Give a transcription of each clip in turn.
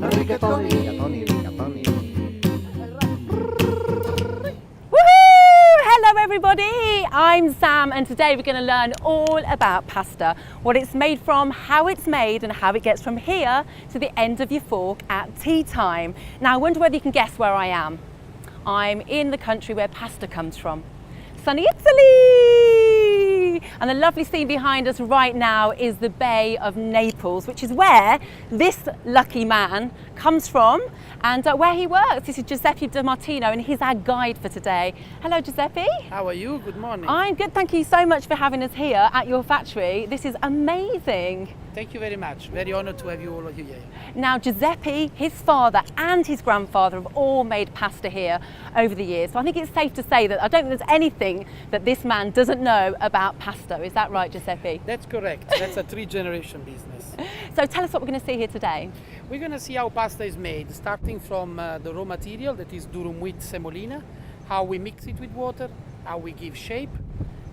Rigatoni, rigatoni, rigatoni. Woohoo! Hello everybody, I'm Sam and today we're going to learn all about pasta, what it's made from, how it's made and how it gets from here to the end of your fork at tea time. Now I wonder whether you can guess where I am. I'm in the country where pasta comes from, sunny Italy! And the lovely scene behind us right now is the Bay of Naples, which is where this lucky man comes from and where he works. This is Giuseppe Di Martino and he's our guide for today. Hello Giuseppe. How are you? Good morning. I'm good, thank you so much for having us here at your factory. This is amazing. Thank you very much. Very honored to have you all here. Now Giuseppe, his father and his grandfather have all made pasta here over the years. So I think it's safe to say that I don't think there's anything that this man doesn't know about pasta. Is that right, Giuseppe? That's correct. That's a three-generation business. So tell us what we're going to see here today. We're going to see how pasta is made, starting from the raw material, that is durum wheat semolina, how we mix it with water, how we give shape,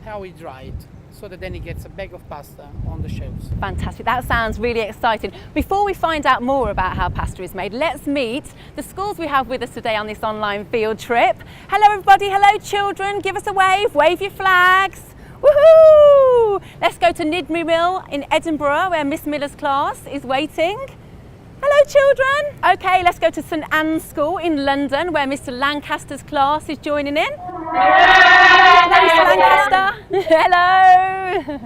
how we dry it, so that then it gets a bag of pasta on the shelves. Fantastic, that sounds really exciting. Before we find out more about how pasta is made, let's meet the schools we have with us today on this online field trip. Hello everybody, hello children, give us a wave your flags. Woohoo! Let's go to Nidmi Mill in Edinburgh where Miss Miller's class is waiting. Hello children. Okay, let's go to St Anne's School in London where Mr Lancaster's class is joining in. Hello Mr Lancaster. Hello.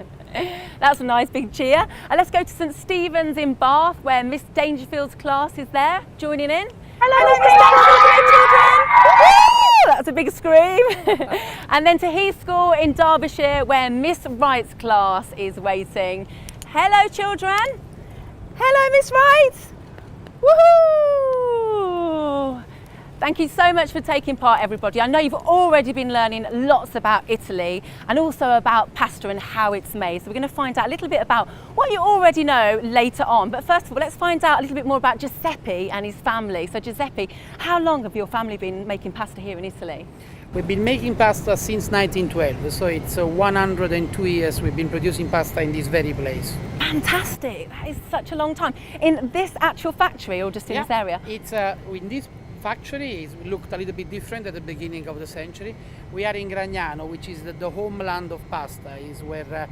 That's a nice big cheer. And let's go to St Stephen's in Bath where Miss Dangerfield's class is there joining in. Hello Miss Dangerfield, children. That's a big scream. And then to Heath School in Derbyshire where Miss Wright's class is waiting. Hello children. Hello Miss Wright. Woohoo! Thank you so much for taking part everybody. I know you've already been learning lots about Italy and also about pasta and how it's made. So we're going to find out a little bit about what you already know later on. But first of all, let's find out a little bit more about Giuseppe and his family. So Giuseppe, how long have your family been making pasta here in Italy? We've been making pasta since 1912, so it's 102 years we've been producing pasta in this very place. Fantastic, that is such a long time. In this actual factory or just in this area? It's in this factory. It looked a little bit different at the beginning of the century. We are in Gragnano, which is the homeland of pasta, is where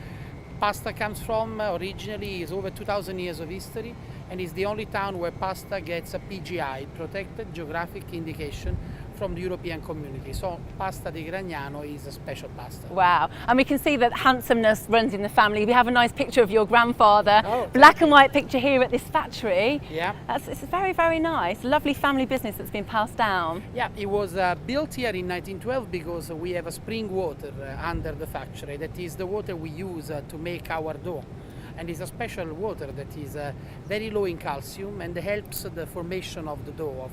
pasta comes from. Originally is over 2,000 years of history and is the only town where pasta gets a PGI, Protected Geographic Indication, from the European community. So pasta di Gragnano is a special pasta. Wow, and we can see that handsomeness runs in the family. We have a nice picture of your grandfather, black and white picture here at this factory. Yeah. It's very, very nice. Lovely family business that's been passed down. Yeah, it was built here in 1912 because we have a spring water under the factory. That is the water we use to make our dough. And it's a special water that is very low in calcium and helps the formation of the dough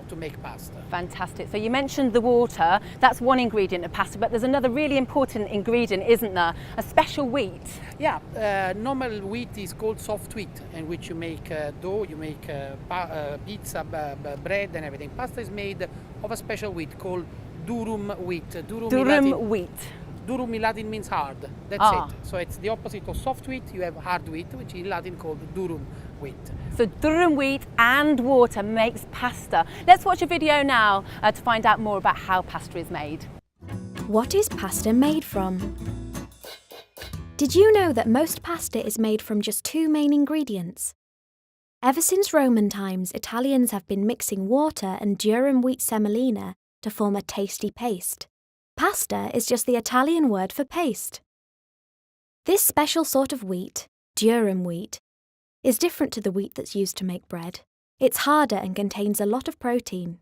to make pasta. Fantastic. So you mentioned the water, that's one ingredient of pasta, but there's another really important ingredient, isn't there? A special wheat. Yeah, normal wheat is called soft wheat, in which you make dough, you make pizza, bread and everything. Pasta is made of a special wheat called durum wheat. Durum wheat. Durum in Latin means hard, that's it. So it's the opposite of soft wheat, you have hard wheat, which in Latin called durum wheat. So durum wheat and water makes pasta. Let's watch a video now to find out more about how pasta is made. What is pasta made from? Did you know that most pasta is made from just two main ingredients? Ever since Roman times, Italians have been mixing water and durum wheat semolina to form a tasty paste. Pasta is just the Italian word for paste. This special sort of wheat, durum wheat, is different to the wheat that's used to make bread. It's harder and contains a lot of protein.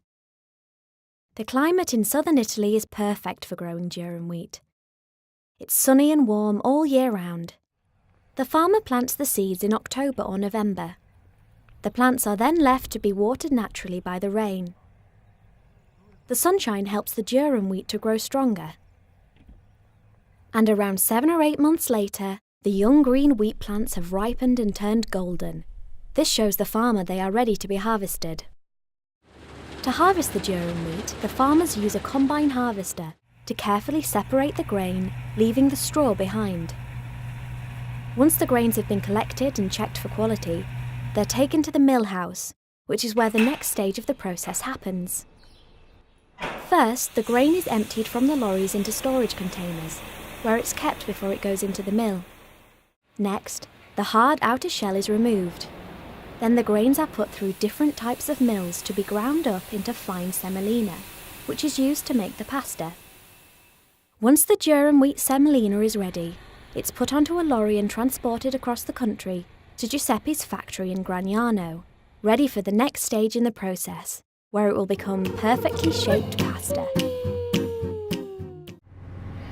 The climate in southern Italy is perfect for growing durum wheat. It's sunny and warm all year round. The farmer plants the seeds in October or November. The plants are then left to be watered naturally by the rain. The sunshine helps the durum wheat to grow stronger. And around 7 or 8 months later, the young green wheat plants have ripened and turned golden. This shows the farmer they are ready to be harvested. To harvest the durum wheat, the farmers use a combine harvester to carefully separate the grain, leaving the straw behind. Once the grains have been collected and checked for quality, they're taken to the mill house, which is where the next stage of the process happens. First, the grain is emptied from the lorries into storage containers, where it's kept before it goes into the mill. Next, the hard outer shell is removed. Then the grains are put through different types of mills to be ground up into fine semolina, which is used to make the pasta. Once the durum wheat semolina is ready, it's put onto a lorry and transported across the country to Giuseppe's factory in Gragnano, ready for the next stage in the process, where it will become perfectly shaped pasta.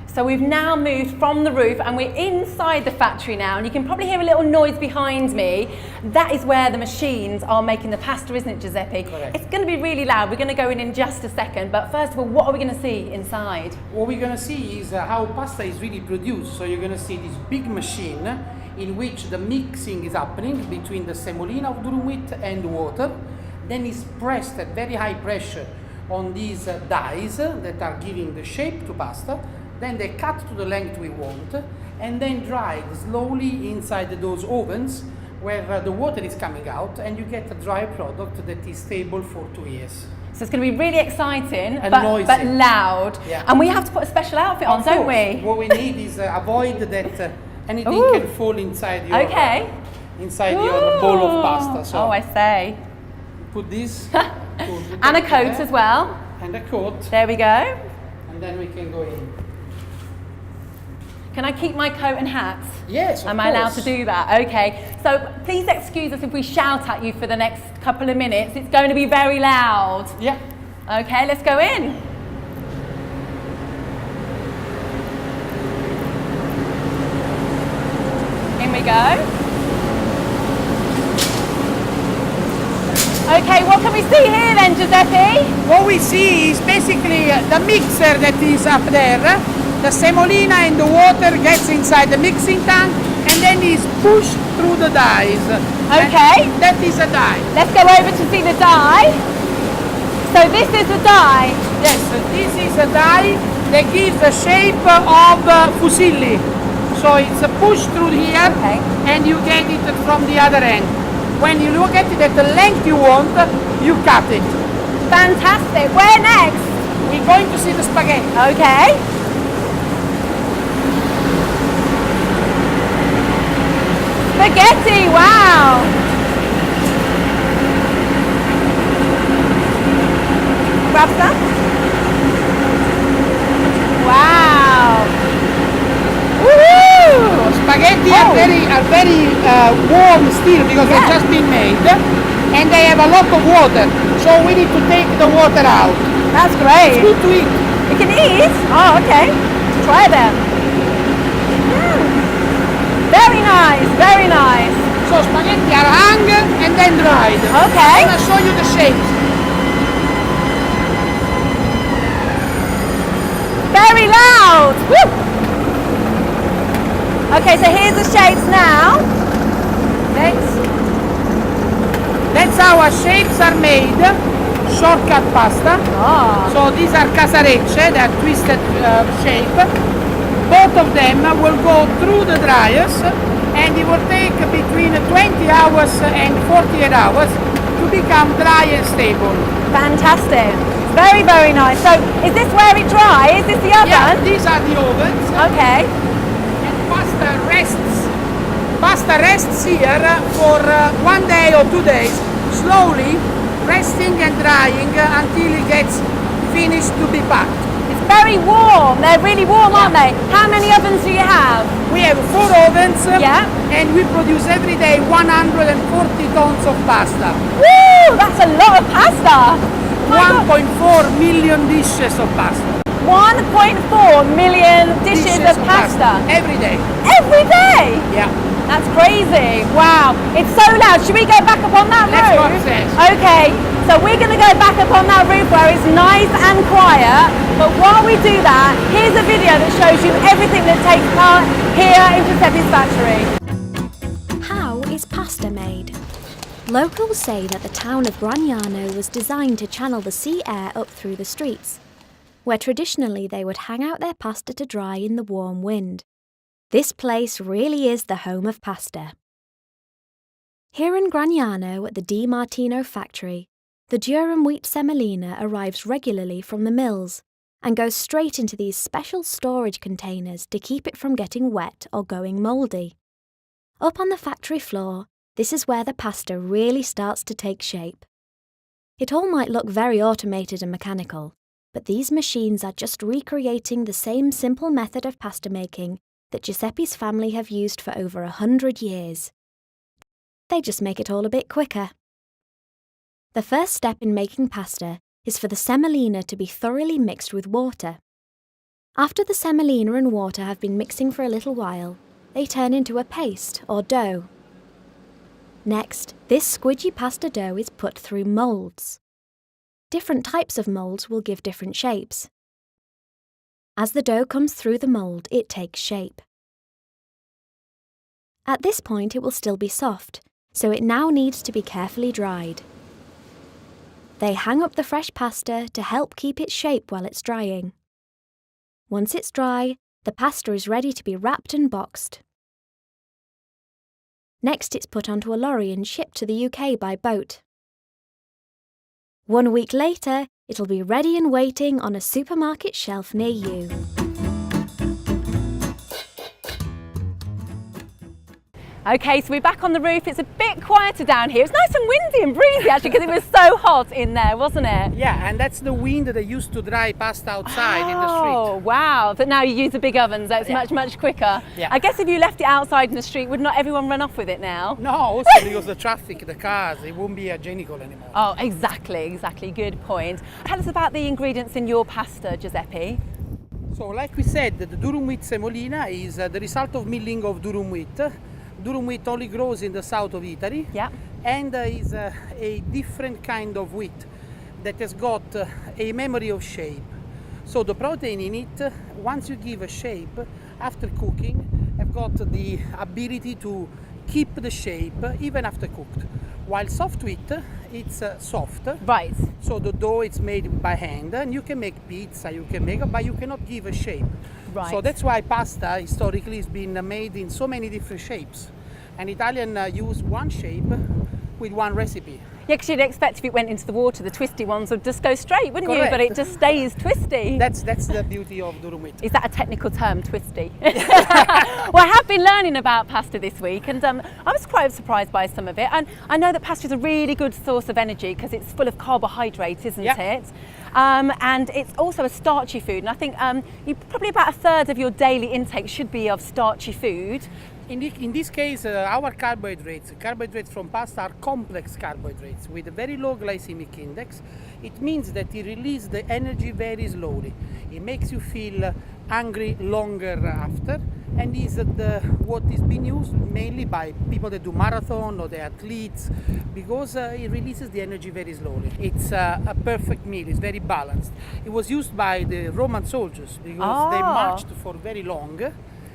So we've now moved from the roof and we're inside the factory now, and you can probably hear a little noise behind me. That is where the machines are making the pasta, isn't it, Giuseppe? Correct. It's going to be really loud. We're going to go in just a second, but first of all, what are we going to see inside? What we're going to see is how pasta is really produced. So you're going to see this big machine in which the mixing is happening between the semolina of durum wheat and water. Then it's pressed at very high pressure on these dies that are giving the shape to pasta. Then they cut to the length we want and then dried slowly inside those ovens where the water is coming out, and you get a dry product that is stable for 2 years. So it's going to be really exciting, And but noisy. Loud. Yeah. And we have to put a special outfit on, Of don't course, we? What we need is avoid that anything Ooh. can fall inside your Ooh. bowl of pasta. So Oh, I say. put this And a coat as well. and a coat, There we go. and then we can go in. Can I keep my coat and hat? Yes, of Am I allowed course. to do that? Okay. So please excuse us if we shout at you for the next couple of minutes. It's going to be very loud. Yeah. Okay, let's go in. In we go. Okay, what can we see here then, Giuseppe? What we see is basically the mixer that is up there. The semolina and the water gets inside the mixing tank and then is pushed through the dies. Okay. And that is a die. Let's go over to see the die. So this is the die. Yes, this is a die that gives the shape of fusilli. So it's pushed through here, Okay. and you get it from the other end. When you look at it at the length you want, you cut it. Fantastic. Where next? We're going to see the spaghetti. Okay. Spaghetti, wow. Grab some. Wow. Woohoo! Spaghetti Oh. are very warm still because Yeah. they've just been made, and they have a lot of water. So we need to take the water out. That's great. Good to eat. You can eat? Oh, okay. Try them. Very nice, very nice. So spaghetti are hung and then dried. Okay. I'm gonna show you the shapes. Very loud. Woo! Okay, so here's the shapes now. That's how our shapes are made. Shortcut pasta. Oh. So these are casarecce, they are twisted shape. Both of them will go through the dryers, and it will take between 20 hours and 48 hours to become dry and stable. Fantastic. Very, very nice. So is this where it dries? Is this the oven? Yeah, these are the ovens. Okay. And pasta rests here for 1 day or 2 days, slowly resting and drying until it gets finished to be packed. It's very warm. They're really warm, aren't they? How many ovens do you have? We have 4 ovens, Yeah. and we produce every day 140 tons of pasta. Woo! That's a lot of pasta. My God. 1.4 million dishes of pasta. 1.4 million dishes of pasta. every day. Every day? Yeah. That's crazy. Wow. It's so loud. Should we go back up on that Let's go roof? upstairs. Okay. So we're going to go back up on that roof where it's nice and quiet. But while we do that, here's a video that shows you everything that takes part here in Giuseppe's factory. How is pasta made? Locals say that the town of Gragnano was designed to channel the sea air up through the streets, where traditionally they would hang out their pasta to dry in the warm wind. This place really is the home of pasta. Here in Gragnano at the Di Martino factory, the durum wheat semolina arrives regularly from the mills and goes straight into these special storage containers to keep it from getting wet or going mouldy. Up on the factory floor, this is where the pasta really starts to take shape. It all might look very automated and mechanical, but these machines are just recreating the same simple method of pasta making that Giuseppe's family have used for over 100 years. They just make it all a bit quicker. The first step in making pasta is for the semolina to be thoroughly mixed with water. After the semolina and water have been mixing for a little while, they turn into a paste or dough. Next, this squidgy pasta dough is put through moulds. Different types of moulds will give different shapes. As the dough comes through the mould, it takes shape. At this point, it will still be soft, so it now needs to be carefully dried. They hang up the fresh pasta to help keep its shape while it's drying. Once it's dry, the pasta is ready to be wrapped and boxed. Next, it's put onto a lorry and shipped to the UK by boat. 1 week later, it'll be ready and waiting on a supermarket shelf near you. Okay, so we're back on the roof. It's a bit quieter down here. It's nice and windy and breezy actually because it was so hot in there, wasn't it? Yeah, and that's the wind that they used to dry pasta outside in the Oh, street. wow. But now you use the big ovens, so it's much quicker. Yeah. I guess if you left it outside in the street, would not everyone run off with it now? No, also because the traffic, the cars, it won't be hygienical anymore. Oh, exactly. Good point. Tell us about the ingredients in your pasta, Giuseppe. So, like we said, the durum wheat semolina is the result of milling of durum wheat. Durum wheat only grows in the south of Italy, and is a different kind of wheat that has got a memory of shape. So the protein in it, once you give a shape, after cooking, have got the ability to keep the shape even after cooked. While soft wheat, it's soft. Right. So the dough is made by hand, and you can make pizza, you can make, but you cannot give a shape. Right. So that's why pasta historically has been made in so many different shapes. And Italian use one shape with one recipe. Yeah, because you'd expect if it went into the water, the twisty ones would just go straight, wouldn't Correct. you? But it just stays twisty. That's the beauty of durum wheat. Is that a technical term, twisty? Well, I have been learning about pasta this week, and I was quite surprised by some of it. And I know that pasta is a really good source of energy because it's full of carbohydrates, isn't it? And it's also a starchy food. And I think you probably about a third of your daily intake should be of starchy food. In this case, our carbohydrates from pasta are complex carbohydrates with a very low glycemic index. It means that it releases the energy very slowly. It makes you feel hungry longer after, and is what is being used mainly by people that do marathon or the athletes, because it releases the energy very slowly. It's a perfect meal. It's very balanced. It was used by the Roman soldiers because they marched for very long,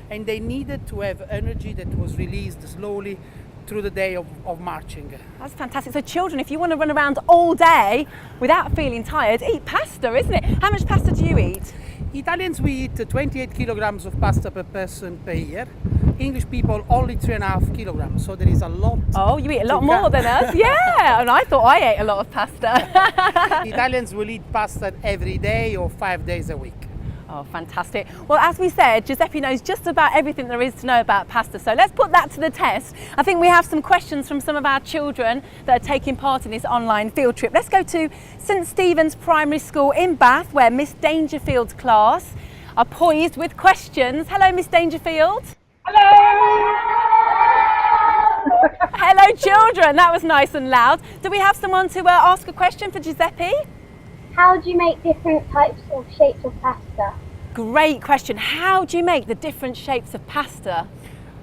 and they needed to have energy that was released slowly through the day of marching. That's fantastic. So children, if you want to run around all day without feeling tired, eat pasta, isn't it? How much pasta do you eat? Italians, we eat 28 kilograms of pasta per person per year. English people only 3.5 kilograms, so there is a lot. Oh, you eat a lot more than us? Yeah, and I thought I ate a lot of pasta. Italians will eat pasta every day or 5 days a week. Oh, fantastic. Well, as we said, Giuseppe knows just about everything there is to know about pasta. So let's put that to the test. I think we have some questions from some of our children that are taking part in this online field trip. Let's go to St Stephen's Primary School in Bath, where Miss Dangerfield's class are poised with questions. Hello, Miss Dangerfield. Hello! Hello, children. That was nice and loud. Do we have someone to ask a question for Giuseppe? How do you make different types of shapes of pasta? Great question. How do you make the different shapes of pasta?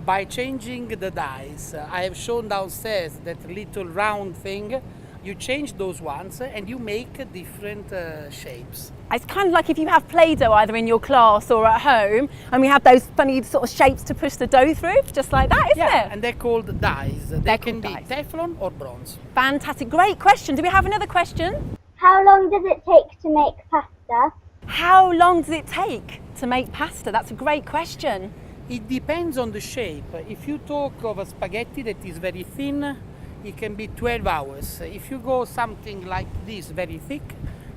By changing the dies. I have shown downstairs that little round thing. You change those ones and you make different shapes. It's kind of like if you have Play-Doh either in your class or at home, and we have those funny sort of shapes to push the dough through, just like that, isn't it? And they're called dies. They can be dies. Teflon or bronze. Fantastic. Great question. Do we have another question? How long does it take to make pasta? How long does it take to make pasta? That's a great question. It depends on the shape. If you talk of a spaghetti that is very thin, it can be 12 hours. If you go something like this, very thick,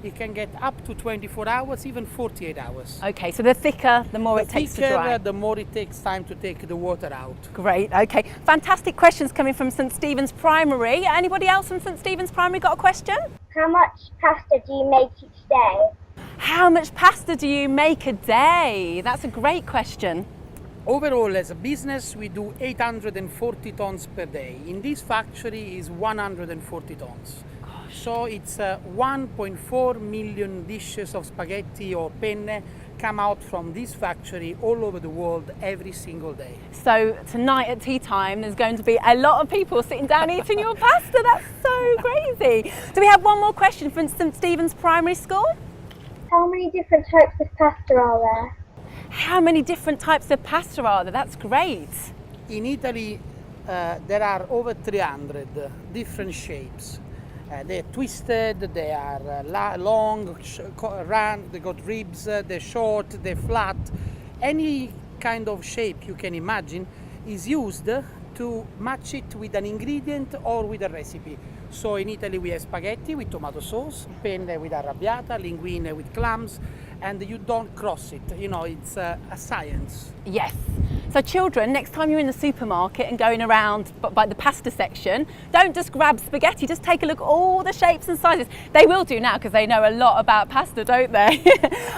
it can get up to 24 hours, even 48 hours. Okay, so the thicker, the more it The takes to thicker, dry. the more it takes time to take the water out. Great, okay. Fantastic questions coming from St Stephen's Primary. Anybody else from St Stephen's Primary got a question? How much pasta do you make each day? How much pasta do you make a day? That's a great question. Overall, as a business, we do 840 tons per day. In this factory is 140 tons. So it's 1.4 million dishes of spaghetti or penne come out from this factory all over the world every single day. So tonight at tea time, there's going to be a lot of people sitting down eating your pasta. That's so crazy. Do we have one more question from St Stephen's Primary School? How many different types of pasta are there? How many different types of pasta are there? That's great. In Italy, there are over 300 different shapes. They're twisted, they are long, round, they got ribs, they're short, they're flat. Any kind of shape you can imagine is used to match it with an ingredient or with a recipe. So in Italy we have spaghetti with tomato sauce, penne with arrabbiata, linguine with clams, and you don't cross it. You know, it's a science. Yes. So children, next time you're in the supermarket and going around by the pasta section, don't just grab spaghetti, just take a look at all the shapes and sizes. They will do now because they know a lot about pasta, don't they?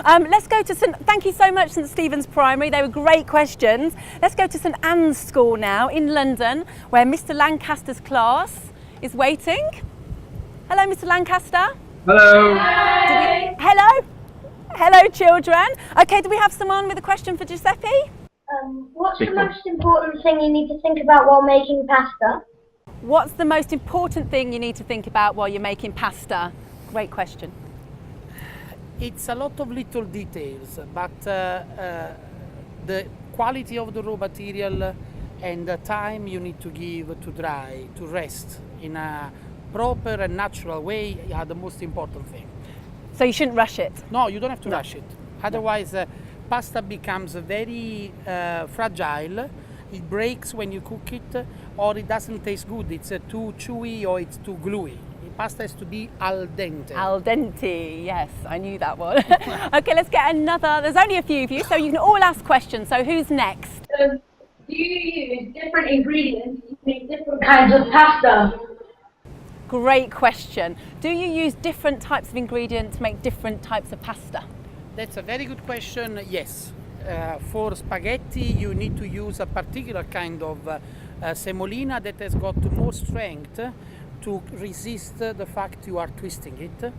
Let's go to thank you so much, St Stephen's Primary. They were great questions. Let's go to St Anne's School now in London, where Mr Lancaster's class is waiting. Hello, Mr Lancaster. Hello. Hello. Hello, children. Okay, do we have someone with a question for Giuseppe? What's the most important thing you need to think about while making pasta? What's the most important thing you need to think about while you're making pasta? Great question. It's a lot of little details, but the quality of the raw material and the time you need to give to dry, to rest in a proper and natural way are the most important thing. So you shouldn't rush it? No, you don't have to rush it. Otherwise, pasta becomes very fragile. It breaks when you cook it, or it doesn't taste good. It's too chewy or it's too gluey. Pasta has to be al dente. Al dente, yes, I knew that one. Okay, let's get another. There's only a few of you, so you can all ask questions. So who's next? Do you use different ingredients to make different kinds of pasta? Great question. Do you use different types of ingredients to make different types of pasta? That's a very good question. Yes. For spaghetti, you need to use a particular kind of semolina that has got more strength to resist the fact you are twisting it.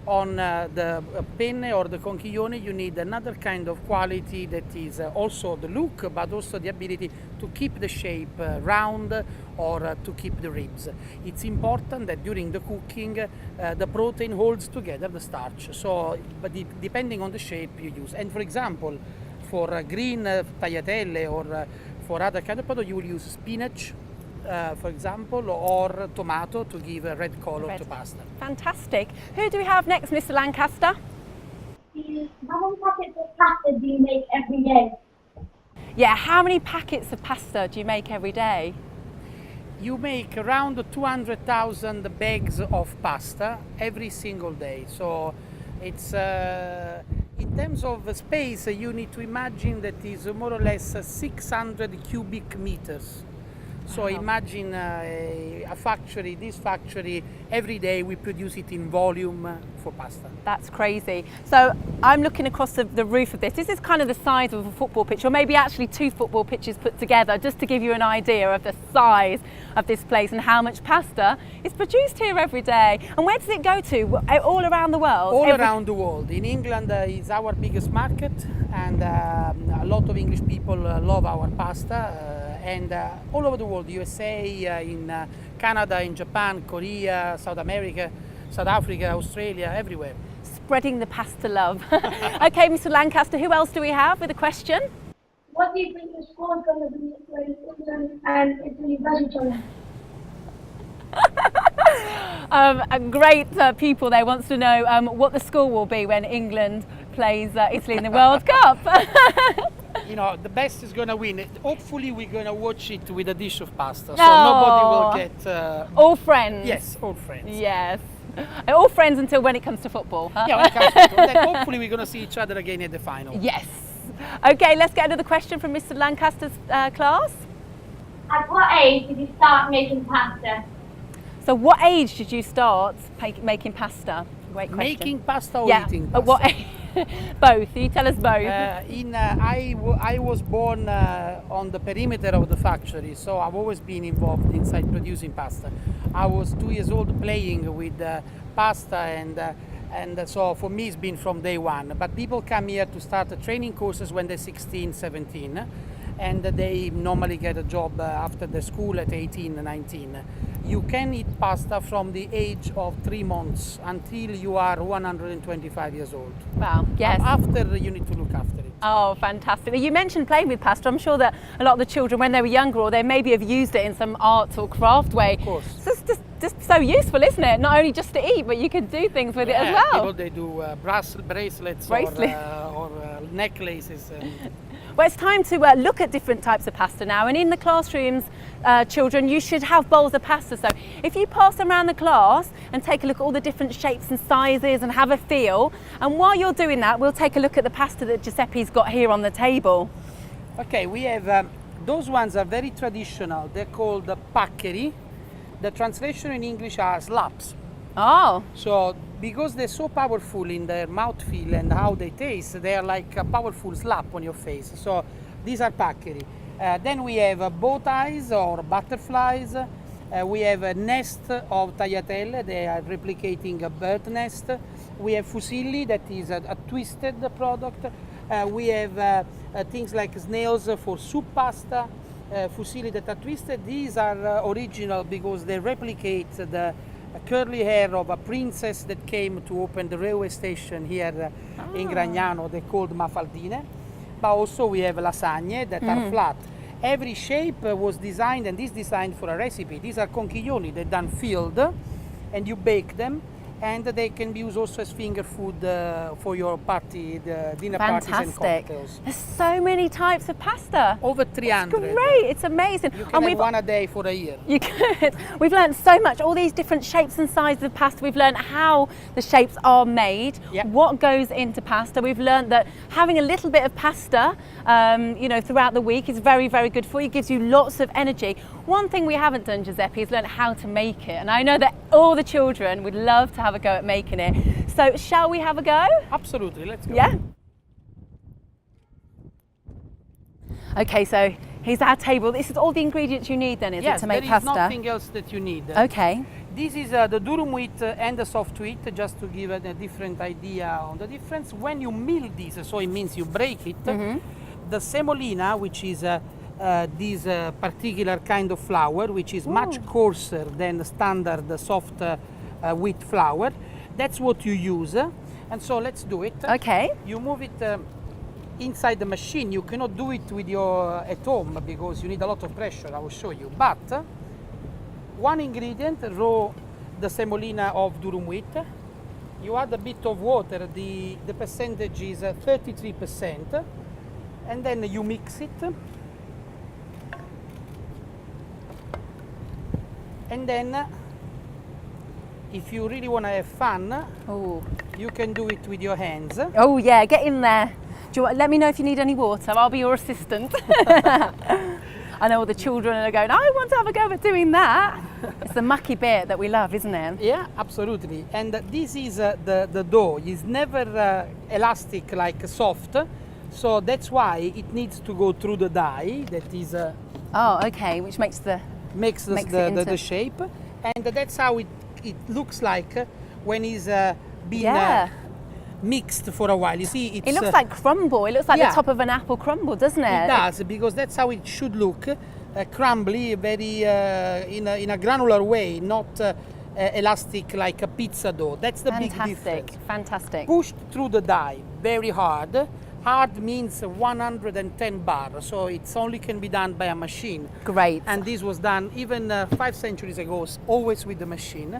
On the penne or the conchiglione, you need another kind of quality that is also the look, but also the ability to keep the shape round or to keep the ribs. It's important that during the cooking, the protein holds together the starch. So, but depending on the shape you use. And for example, for green tagliatelle or for other kind of product, you will use spinach, for example, or tomato to give a red color to pasta. Fantastic. Who do we have next, Mr Lancaster? How many packets of pasta do you make every day? Yeah, how many packets of pasta do you make every day? You make around 200,000 bags of pasta every single day. So it's in terms of space, you need to imagine that is more or less 600 cubic meters. So imagine a factory, this factory, every day we produce it in volume for pasta. That's crazy. So I'm looking across the roof of this. This is kind of the size of a football pitch, or maybe actually 2 football pitches put together, just to give you an idea of the size of this place and how much pasta is produced here every day. And where does it go to? All around the world? All around the world. In England is our biggest market, and a lot of English people love our pasta. And all over the world, USA, in Canada, in Japan, Korea, South America, South Africa, Australia, everywhere. Spreading the pasta love. Okay, Mr Lancaster, who else do we have with a question? What do you think the score is going to be when England and Italy versus each other? A great people there wants to know what the score will be when England plays Italy in the World Cup. you know, the best is gonna win. Hopefully, we're gonna watch it with a dish of pasta, so nobody will get. All friends. Yes, all friends. Yes. All friends until when it comes to football, huh? Yeah, when it comes to football. Then hopefully we're gonna see each other again at the final. Yes. Okay, let's get another question from Mr. Lancaster's class. At what age did you start making pasta? So what age did you start making pasta? Great question. Making pasta or yeah. eating At pasta? what age? Both. You tell us both. I was born on the perimeter of the factory, so I've always been involved inside producing pasta. I was 2 years old playing with pasta, and so for me it's been from day one. But people come here to start the training courses when they're 16, 17, and they normally get a job after the school at 18, 19. You can eat pasta from the age of 3 months until you are 125 years old. Wow, yes. After, you need to look after it. Oh, fantastic. You mentioned playing with pasta. I'm sure that a lot of the children, when they were younger, or they maybe have used it in some art or craft way. Of course. So it's just so useful, isn't it? Not only just to eat, but you can do things with it as well. People, they do bracelets. or necklaces. Well, it's time to look at different types of pasta now, and in the classrooms, children, you should have bowls of pasta. So if you pass them around the class and take a look at all the different shapes and sizes and have a feel, and while you're doing that, we'll take a look at the pasta that Giuseppe's got here on the table. Okay, we have, those ones are very traditional. They're called paccheri. The translation in English are slaps. Oh. So because they're so powerful in their mouthfeel and how they taste, they are like a powerful slap on your face. So these are paccheri. Then we have bow ties or butterflies. We have a nest of tagliatelle. They are replicating a bird nest. We have fusilli, that is a twisted product. We have things like snails for soup pasta. Fusilli that are twisted. These are original because they replicate the curly hair of a princess that came to open the railway station here in Gragnano. They're called mafaldine. But also we have lasagne that are flat. Every shape was designed, and is designed for a recipe. These are conchiglioni. They're done filled, and you bake them, and they can be used also as finger food for your party, the dinner parties and cocktails. There's so many types of pasta. Over 300. It's great. It's amazing. You can have one a day for a year. You could. We've learned so much, all these different shapes and sizes of pasta. We've learned how the shapes are made, what goes into pasta. We've learned that having a little bit of pasta, throughout the week is very, very good for you. It gives you lots of energy. One thing we haven't done, Giuseppe, is learn how to make it. And I know that all the children would love to have a go at making it. So shall we have a go? Absolutely, let's go. Yeah. Okay, so here's our table. This is all the ingredients you need then, is it, to make pasta? Yes, there is nothing else that you need. Okay. This is the durum wheat and the soft wheat, just to give a different idea on the difference. When you mill this, so it means you break it, the semolina, which is this particular kind of flour, which is much coarser than the standard soft wheat flour, that's what you use. And so let's do it. Okay. You move it inside the machine. You cannot do it with your at home because you need a lot of pressure. I will show you. But one ingredient, the semolina of durum wheat. You add a bit of water. The percentage is 33%, and then you mix it. And then, if you really want to have fun, you can do it with your hands. Oh yeah, get in there. Let me know if you need any water. I'll be your assistant. I know all the children are going, I want to have a go at doing that. It's the mucky bit that we love, isn't it? Yeah, absolutely. And this is the dough. It's never elastic like soft. So that's why it needs to go through the dye. That is... oh, okay, which makes the shape. And that's how it looks like when it's been mixed for a while. You see, it looks like crumble. It looks like the top of an apple crumble, doesn't it? It does, because that's how it should look. Crumbly, very in a granular way, not elastic like a pizza dough. That's the big difference. Fantastic. Pushed through the dye very hard. Hard means 110 bar, so it only can be done by a machine. Great. And this was done even 5 centuries ago, always with the machine.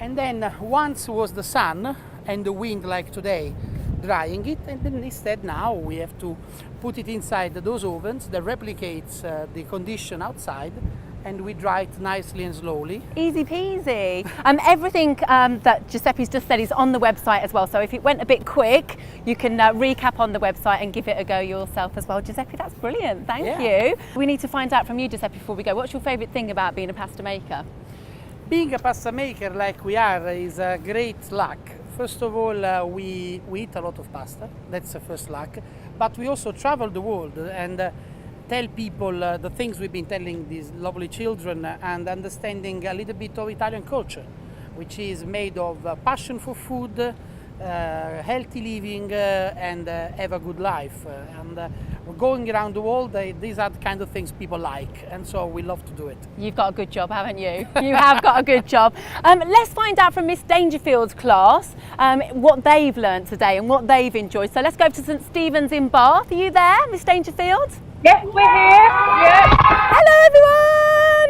And then once was the sun and the wind like today, drying it, and then instead now we have to put it inside those ovens that replicates the condition outside, and we dry it nicely and slowly. Easy peasy. Everything that Giuseppe's just said is on the website as well, so if it went a bit quick, you can recap on the website and give it a go yourself as well. Giuseppe, that's brilliant, thank you. We need to find out from you, Giuseppe, before we go, what's your favourite thing about being a pasta maker? Being a pasta maker like we are is a great luck. First of all, we eat a lot of pasta, that's the first luck, but we also travel the world and tell people the things we've been telling these lovely children, and understanding a little bit of Italian culture, which is made of passion for food, healthy living, and have a good life. Going around the world, these are the kind of things people like, and so we love to do it. You've got a good job, haven't you? You have got a good job. Let's find out from Miss Dangerfield's class what they've learnt today and what they've enjoyed. So let's go to St Stephen's in Bath. Are you there, Miss Dangerfield? Yes, we're here. Yes. Hello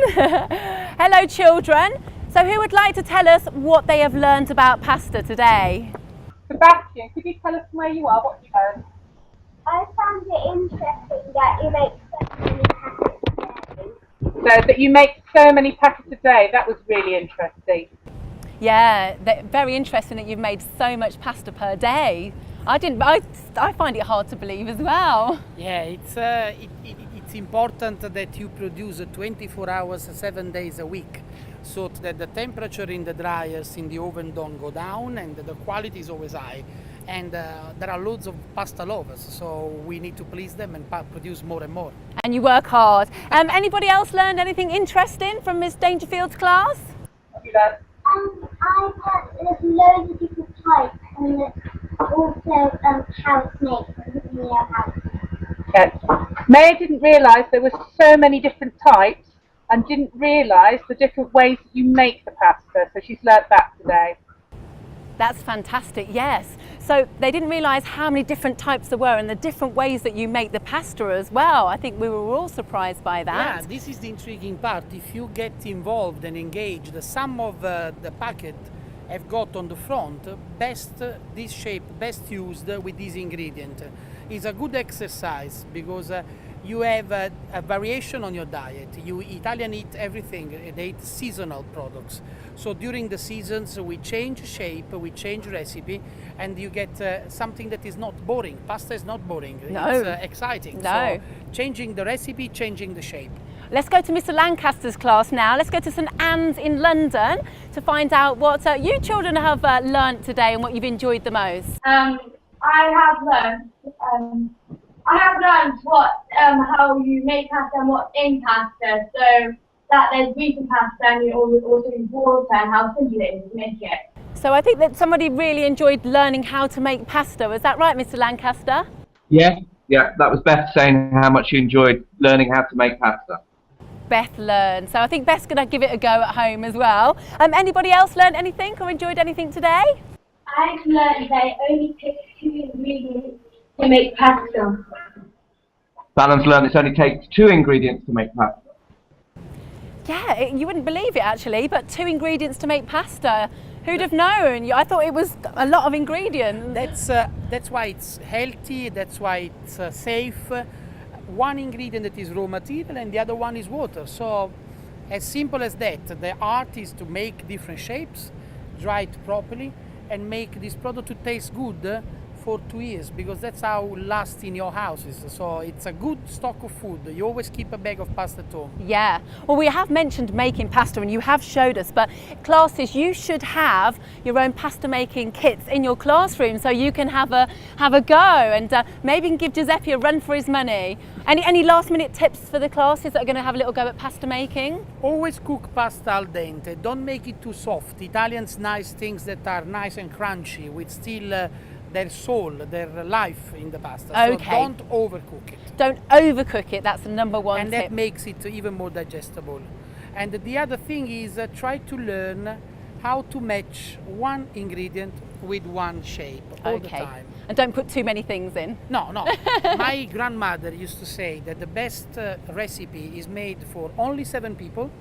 everyone! Hello children. So who would like to tell us what they have learnt about pasta today? Sebastian, could you tell us from where you are, what you learned? I found it interesting that you make so many packets a day. So that you make so many packets a day, that was really interesting. Yeah, very interesting that you've made so much pasta per day. I find it hard to believe as well. Yeah, it's important that you produce 24 hours, 7 days a week, so that the temperature in the dryers in the oven don't go down, and the quality is always high. And there are loads of pasta lovers, so we need to please them and produce more and more. And you work hard. Anybody else learned anything interesting from Miss Dangerfield's class? What have you learned? I have there's loads of different types, and also how it's made. Yes. Maya didn't realise there were so many different types and didn't realise the different ways that you make the pasta, so she's learnt that today. That's fantastic, yes. So they didn't realise how many different types there were and the different ways that you make the pasta as well. I think we were all surprised by that. Yeah, this is the intriguing part. If you get involved and engaged, some of the packet have got on the front, this shape best used with this ingredient. It's a good exercise because you have a variation on your diet. Italian eat everything, they eat seasonal products. So during the seasons we change shape, we change recipe, and you get something that is not boring. Pasta is not boring, No. It's exciting. No. So changing the recipe, changing the shape. Let's go to Mr Lancaster's class now. Let's go to St Anne's in London to find out what you children have learnt today and what you've enjoyed the most. I have learned what how you make pasta and what's in pasta. So that there's vegan pasta and you also use water and how simple it is to make it. So I think that somebody really enjoyed learning how to make pasta. Was that right, Mr Lancaster? Yeah, that was Beth saying how much she enjoyed learning how to make pasta. Beth learned. So I think Beth's going to give it a go at home as well. Anybody else learned anything or enjoyed anything today? I've learned that I only pick 2 ingredients to make pasta. Fallon's learned it only takes 2 ingredients to make pasta. Yeah, you wouldn't believe it actually, but 2 ingredients to make pasta. Who'd have known? I thought it was a lot of ingredients. That's why it's healthy, that's why it's safe. One ingredient that is raw material and the other one is water. So as simple as that. The art is to make different shapes, dry it properly, and make this product to taste good for 2 years, because that's how it lasts in your houses. So it's a good stock of food. You always keep a bag of pasta at home. Yeah, well we have mentioned making pasta and you have showed us, but classes, you should have your own pasta making kits in your classroom so you can have a go and maybe you can give Giuseppe a run for his money. Any last minute tips for the classes that are going to have a little go at pasta making? Always cook pasta al dente. Don't make it too soft. Italians nice things that are nice and crunchy with still their soul, their life in the pasta. Okay. So don't overcook it. Don't overcook it, that's the number one and tip. that makes it even more digestible. And the other thing is try to learn how to match one ingredient with one shape all the time. And don't put too many things in. No. My grandmother used to say that the best recipe is made for only 7 people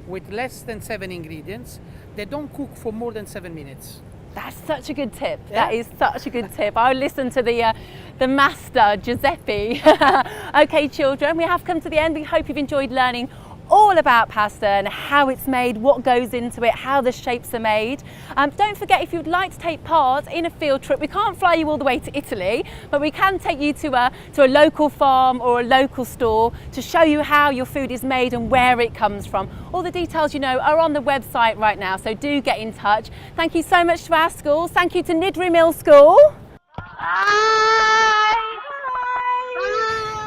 with less than 7 ingredients. They don't cook for more than 7 minutes. That's such a good tip. Yeah. That is such a good tip. I'll listen to the master, Giuseppe. Okay, children, we have come to the end. We hope you've enjoyed learning all about pasta and how it's made, what goes into it, how the shapes are made. Don't forget, if you'd like to take part in a field trip, we can't fly you all the way to Italy, but we can take you to a local farm or a local store to show you how your food is made and where it comes from. All the details, you know, are on the website right now, so do get in touch. Thank you so much to our schools. Thank you to Nidri Mill School.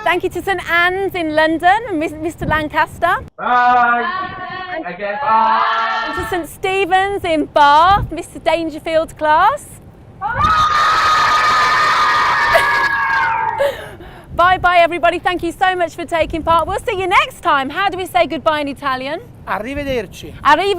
Thank you to St Anne's in London and Mr Lancaster. Bye. Again, bye. And to St Stephen's in Bath, Mr Dangerfield's class. Bye bye everybody, thank you so much for taking part. We'll see you next time. How do we say goodbye in Italian? Arrivederci. Arrivederci.